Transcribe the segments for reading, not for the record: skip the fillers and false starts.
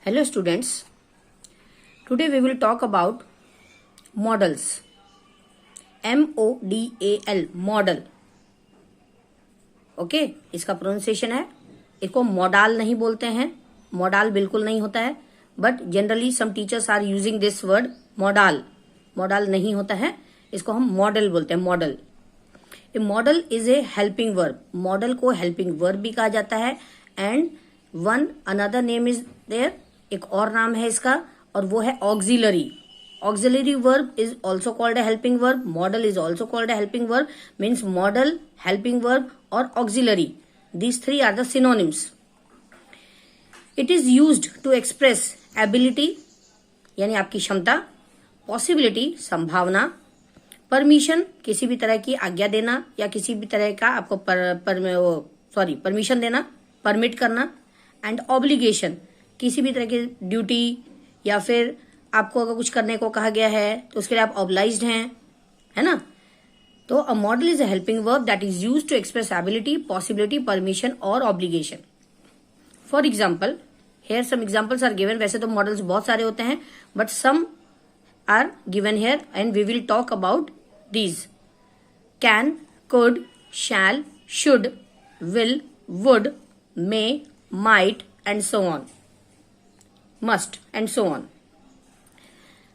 Hello students, today we will talk about models. MODAL, model. Okay इसका pronunciation है, इसको model नहीं बोलते हैं, मॉडल बिल्कुल नहीं होता है, but generally some teachers are using this word model. Model नहीं होता है, इसको हम मॉडल बोलते हैं. Model, a model is a helping verb. Model को हेल्पिंग वर्ब भी कहा जाता है. And one another name is there, एक और नाम है इसका, और वो है auxiliary. Auxiliary verb is also called a helping verb. Model is also called a helping verb. Means model, helping verb or auxiliary. These three are the synonyms. It is used to express ability, यानी आपकी क्षमता, possibility, संभावना, permission, किसी भी तरह की आज्ञा देना या किसी भी तरह का आपको परमिशन देना, परमिट करना, एंड obligation, किसी भी तरह की ड्यूटी या फिर आपको अगर कुछ करने को कहा गया है तो उसके लिए आप ऑब्लाइज्ड हैं, है ना. तो a modal is a helping verb that is used to express ability, possibility, permission और obligation. For example, here some examples are given. वैसे तो मॉडल्स बहुत सारे होते हैं, but some are given here and we will talk about these. Can, could, shall, should, will, would, may, might and so on, must and so on.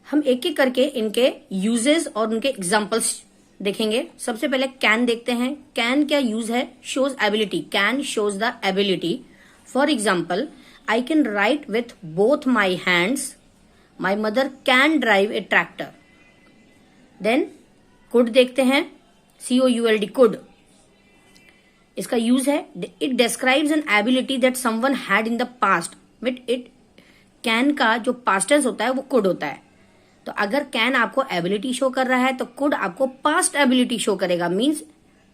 हम एक एक करके इनके यूजेस और उनके एग्जाम्पल्स देखेंगे. सबसे पहले कैन देखते हैं. कैन क्या यूज है? Shows ability. Can shows the ability. For example, I can write with both my hands. My mother can drive a tractor. Then could देखते हैं. COULD, could. इसका यूज है, it describes an ability that someone had in the past. But it can का जो past tense होता है वो could होता है. तो अगर कैन आपको एबिलिटी शो कर रहा है तो कुड आपको पास्ट एबिलिटी शो करेगा. मीन्स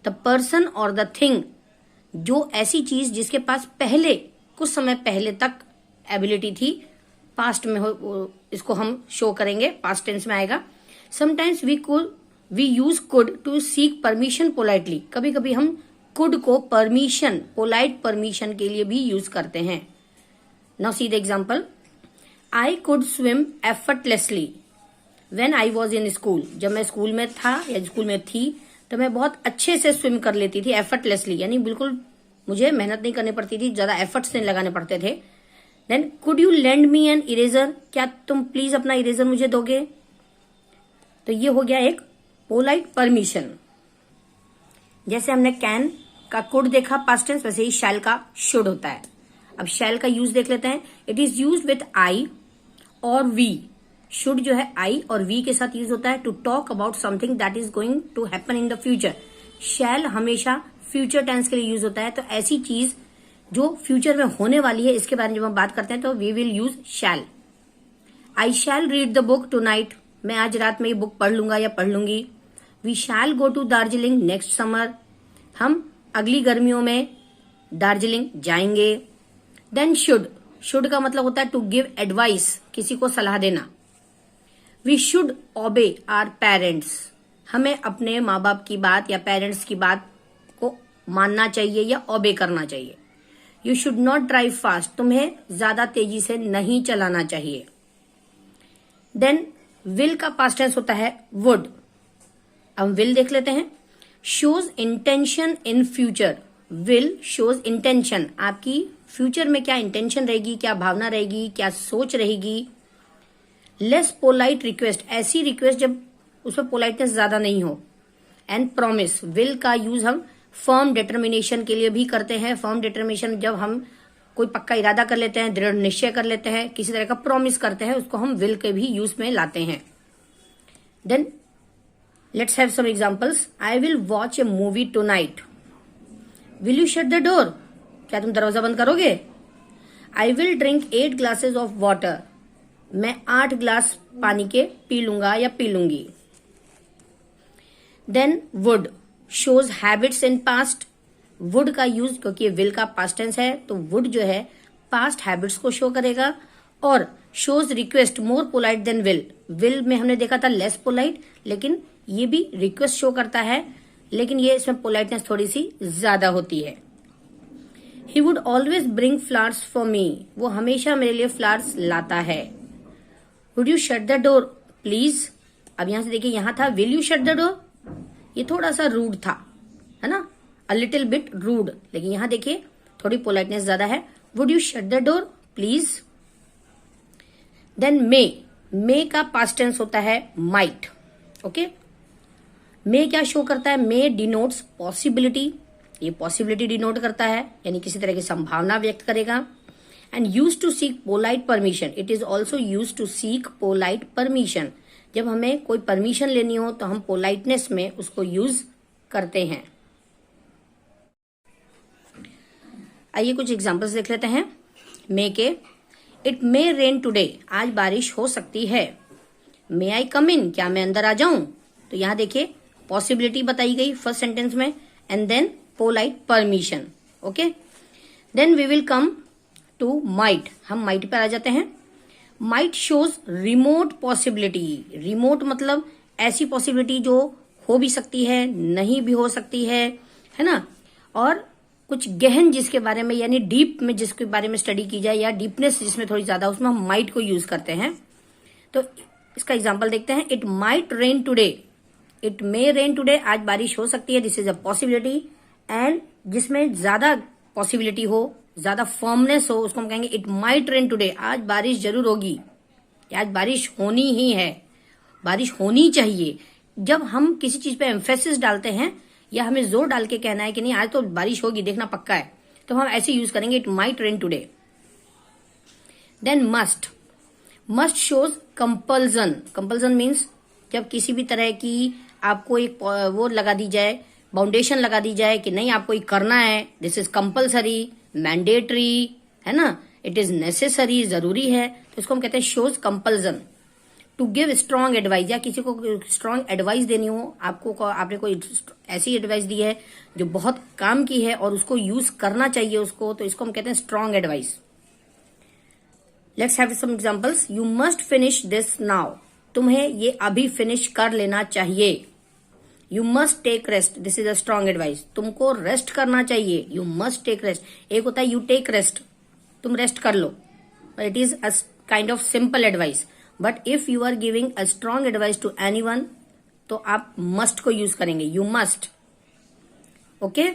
द पर्सन और द थिंग, जो ऐसी चीज जिसके पास पहले कुछ समय पहले तक एबिलिटी थी, पास्ट में हो, इसको हम शो करेंगे, पास्ट टेंस में आएगा. Sometimes we use could to seek permission politely. कभी कभी हम कुड को परमिशन, पोलाइट परमिशन के लिए भी यूज करते हैं. Now see the example. I could swim effortlessly When I was in school. जब मैं स्कूल में था या स्कूल में थी तो मैं बहुत अच्छे से स्विम कर लेती थी. एफर्टलेसली यानी बिल्कुल मुझे मेहनत नहीं करनी पड़ती थी, ज्यादा एफर्ट्स नहीं लगाने पड़ते थे. Then could you lend me an eraser. क्या तुम प्लीज अपना इरेजर मुझे दोगे? तो ये हो गया एक पोलाइट परमिशन. जैसे हमने कैन का कुड देखा पास्ट टेंस, वैसे ही शैल का शुड होता है. अब शैल का यूज देख लेते हैं. It is use with I और वी. शुड जो है आई और वी के साथ यूज होता है to talk about something that is going to happen in the future. Shall हमेशा फ्यूचर टेंस के लिए यूज होता है. तो ऐसी चीज जो फ्यूचर में होने वाली है, इसके बारे में जब हम बात करते हैं तो we will use shall. I shall read the book tonight. मैं आज रात में ये बुक पढ़ लूंगा या पढ़ लूंगी. We shall go to Darjeeling next summer. हम अगली गर्मियों में दार्जिलिंग जाएंगे. देन शुड का मतलब होता है टू गिव एडवाइस, किसी को सलाह देना. We should obey our parents. हमें अपने माँ बाप की बात या पेरेंट्स की बात को मानना चाहिए या ओबे करना चाहिए. You should not drive fast. तुम्हें ज्यादा तेजी से नहीं चलाना चाहिए. देन विल का पास्ट टेंस होता है वुड. अब विल देख लेते हैं. Shows intention in future. Will shows intention, आपकी फ्यूचर में क्या इंटेंशन रहेगी, क्या भावना रहेगी, क्या सोच रहेगी. लेस पोलाइट रिक्वेस्ट, ऐसी रिक्वेस्ट जब उसमें पोलाइटनेस ज्यादा नहीं हो. And promise. विल का यूज हम फर्म डिटर्मिनेशन के लिए भी करते हैं. फर्म डिटर्मिनेशन जब हम कोई पक्का इरादा कर लेते हैं, दृढ़ निश्चय कर लेते हैं, किसी तरह का प्रॉमिस करते हैं, उसको हम विल के भी यूज में लाते हैं. Then let's have some examples. I will watch a movie tonight. Will you shut the door. क्या तुम दरवाजा बंद करोगे? I will drink 8 glasses of water. मैं 8 ग्लास पानी के पी लूंगा या पी लूंगी. Then would shows habits in past. Would का यूज, क्योंकि विल का पास्ट टेंस है, तो वुड जो है पास्ट हैबिट्स को शो करेगा. और shows request more polite than will. Will में हमने देखा था लेस पोलाइट, लेकिन ये भी रिक्वेस्ट शो करता है, लेकिन ये इसमें पोलाइटनेस थोड़ी सी ज्यादा होती है. He would always bring flowers for me, वो हमेशा मेरे लिए फ्लावर्स लाता है। Would you shut the door please, अब यहां से देखिए यहां था will you shut the door, ये थोड़ा सा रूड था, है ना, अ लिटिल बिट रूड, लेकिन यहां देखिए थोड़ी पोलाइटनेस ज्यादा है। Would you shut the door please. Then may का पास्ट टेंस होता है माइट। ओके, मे क्या शो करता है, मे डिनोट्स पॉसिबिलिटी, ये पॉसिबिलिटी डिनोट करता है, यानी किसी तरह की संभावना व्यक्त करेगा। And use to seek polite permission, it is also use to seek polite permission, जब हमें कोई परमिशन लेनी हो तो हम पोलाइटनेस में उसको यूज करते हैं। आइए कुछ एग्जांपल्स देख लेते हैं मे के। इट मे रेन टुडे, आज बारिश हो सकती है। मे आई कम इन, क्या मैं अंदर आ जाऊं, तो यहां देखिए पॉसिबिलिटी बताई गई फर्स्ट सेंटेंस में, and then polite permission. Okay, then we will come to might, हम माइट पर आ जाते हैं। Might shows remote possibility, remote मतलब ऐसी पॉसिबिलिटी जो हो भी सकती है, नहीं भी हो सकती है ना, और कुछ गहन जिसके बारे में, यानी डीप में जिसके बारे में स्टडी की जाए, या डीपनेस जिसमें थोड़ी ज्यादा, उसमें हम माइट को यूज करते हैं। तो इसका एग्जांपल देखते हैं। It might rain today, it may rain today, आज बारिश हो सकती है, this is a possibility. And जिसमें ज्यादा पॉसिबिलिटी हो, ज्यादा फर्मनेस हो, उसको हम कहेंगे इट माइट रेन टुडे, आज बारिश जरूर होगी, आज बारिश होनी ही है, बारिश होनी चाहिए। जब हम किसी चीज पे एम्फेसिस डालते हैं या हमें जोर डाल के कहना है कि नहीं आज तो बारिश होगी, देखना पक्का है, तो हम ऐसे यूज करेंगे it might rain today. Then must shows compulsion, compulsion means जब किसी भी तरह की आपको एक वो लगा दी जाए, बाउंडेशन लगा दी जाए कि नहीं आपको ये करना है, दिस इज कंपल्सरी, मैंडेटरी, है ना, इट इज नेसेसरी, जरूरी है, तो इसको हम कहते हैं shows compulsion. To give strong advice, या किसी को स्ट्रॉन्ग एडवाइस देनी हो, आपने कोई ऐसी एडवाइस दी है जो बहुत काम की है और उसको यूज करना चाहिए उसको, तो इसको हम कहते हैं strong advice. Let's have some examples. You must finish this now, तुम्हें ये अभी फिनिश कर लेना चाहिए। You must take rest, this is a strong advice, तुमको रेस्ट करना चाहिए, यू मस्ट टेक रेस्ट। एक होता है यू टेक रेस्ट, तुम रेस्ट कर लो, it is a kind of simple advice. But if you are giving a strong advice to anyone, तो आप मस्ट को यूज करेंगे, you must. Okay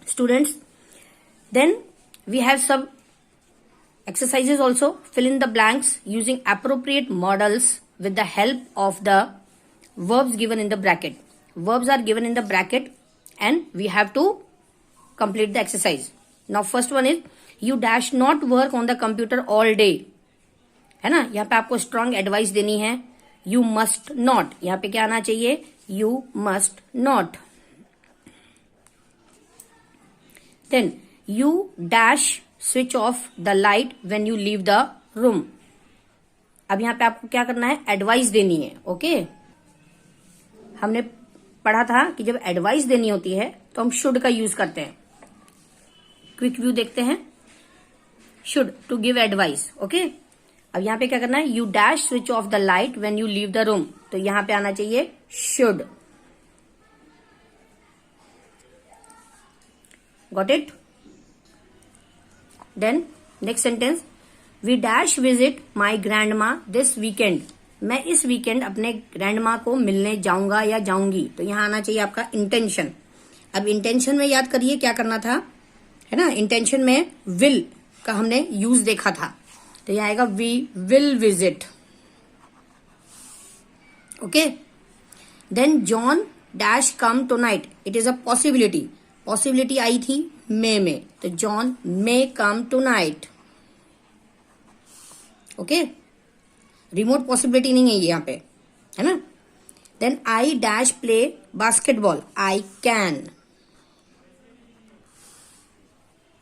students, then we have some exercises also. Fill in the blanks using appropriate models with the help of the verbs given in the bracket. Verbs are given in the bracket and we have to complete the exercise. Now first one is you dash not work on the computer all day. है ना, यहाँ पे आपको strong advice देनी है। You must not, यहाँ पे क्या आना चाहिए, you must not. Then you dash switch off the light when you leave the room. अब यहाँ पे आपको क्या करना है, एडवाइस देनी है। ओके, हमने पढ़ा था कि जब एडवाइस देनी होती है तो हम शुड का यूज करते हैं। क्विक व्यू देखते हैं, should to give advice. Okay, अब यहाँ पे क्या करना है, you dash switch off the light when you leave the room, तो यहाँ पे आना चाहिए should. Got it? Then next sentence, we dash visit my grandma this weekend, मैं इस वीकेंड अपने ग्रैंड माँ को मिलने जाऊंगा या जाऊंगी, तो यहाँ आना चाहिए आपका इंटेंशन। अब इंटेंशन में याद करिए क्या करना था, है ना, इंटेंशन में विल का हमने यूज देखा था, तो यहाँ आएगा we will visit. Okay, then John dash come tonight, it is a possibility, possibility आई थी मे में, तो John may come tonight. Okay, remote possibility नहीं है ये यहाँ पे, है ना। Then I dash play basketball, I can.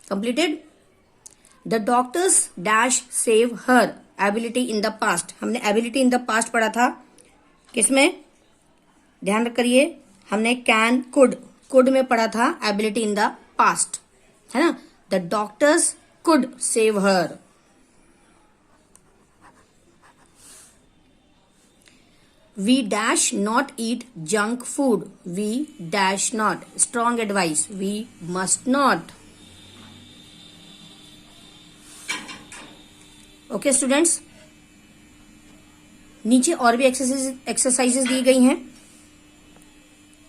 Completed. The doctors dash save her ability in the past, हमने एबिलिटी इन द पास्ट पढ़ा था किसमें, ध्यान करिए, हमने कैन कुड में पढ़ा था एबिलिटी इन द पास्ट, है ना। The doctors could save her. We dash not eat junk food, we dash not, strong advice, we must not. Okay students, नीचे और भी एक्सरसाइजेस दी गई हैं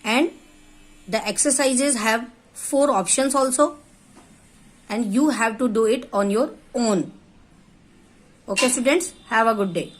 and the exercises have 4 options also and you have to do it on your own. Okay students, have a good day.